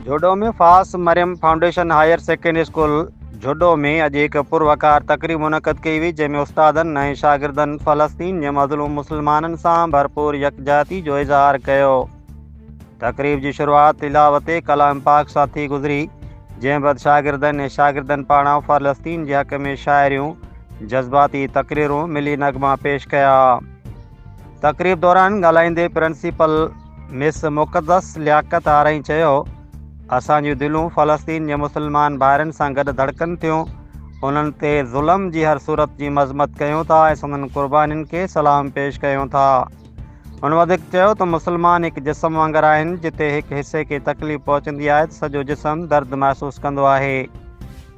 जोडो में फास Maryam foundation higher secondary school Jhuddo में अॼु हिकु पुरवकार तक़रीब मुनक़द कई हुई, जंहिंमें उस्तादनि ऐं शागिर्दनि फ़लस्तीन जे मज़लूम मुस्लमाननि सां भरपूर यकजाती जो इज़हार कयो। तक़रीब जी शुरूआत तिलावत कलाम पाक सां थी गुज़री, जंहिं बैदि शागिर्दनि पारां फ़लस्तीन जे हक़ में शाइरियूं, जज़्बाती तक़रीरूं, मिली नग़मा पेश कया। तक़रीब दौरान ॻाल्हाईंदे प्रिंसिपल मिस मुक़द्दस लियाक़त आरई चयो, असांजियूं दिलूं फ़लस्तीन जे मुस्लमान भाइरनि सां गॾु धड़कनि थियूं। उन्हनि ते ज़ुल्म जी हर सूरत जी मज़मत कयूं था ऐं संदनि क़ुर्बानियुनि खे सलाम पेश कयूं था। हुन वधीक चयो त मुस्लमान हिकु जिस्म वांगुरु आहिनि, जिते हिकु हिसे खे तकलीफ़ पहुचंदी आहे त सॼो जिस्म दर्द महसूसु कंदो आहे।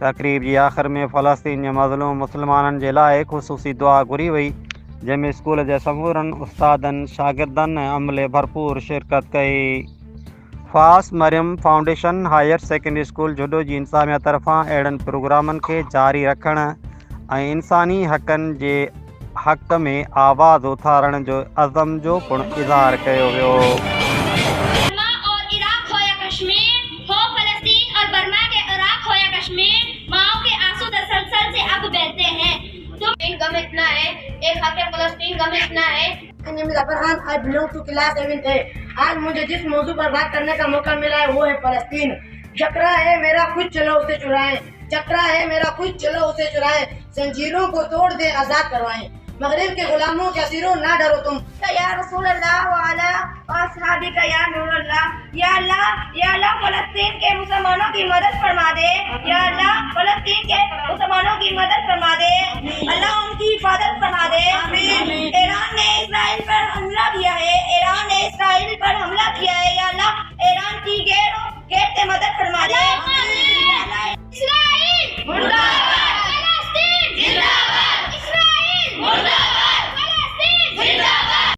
तक़रीब जी आख़िर में फ़लस्तीन जे मज़लूम मुस्लमाननि जे लाइ ख़ुसूसी दुआ घुरी वई, जंहिंमें स्कूल जे समूरनि उस्तादनि, शागिर्दनि ऐं अमले भरपूर शिरकत कई। फास Maryam foundation higher secondary school Jhuddo जी इंतिज़ामिया तरफ़ां अहिड़नि प्रोग्रामनि खे जारी रखण ऐं इंसानी हक़नि जे हक़ में आवाज़ उथारण जो अज़म जो पिणु इज़हार कयो वियो। गम इतना है, एक हक़ फ़लस्तीन गम इतना है। I belong to class 7A। आज मुझे जिस मौजू पर बात करने का मौका मिला है वो है फ़लस्तीन। चक्रा है मेरा कुछ चलो उसे चुराएं, चक्रा है मेरा कुछ चलो उसे चुराएं, जंजीरों को तोड़ दे आज़ाद करवाएं, मगरिब के गुलामों के असीरों ना डरो तुम। या रसूल अल्लाह व अला अस्हाबी का या नूर अल्लाह। या अल्लाह फ़लस्तीन के मुसलमानों की मदद फरमा दे। या अल्लाह फ़लस्तीन के मुसलमानों की मदद फरमा दे। अल्लाह उनकी हिफाजत फरमा दे। ईरान ने इसराइल पर हमला किया है, ईरान ने इसराइल पर हमला किया है। या अल्लाह ईरान की गैरों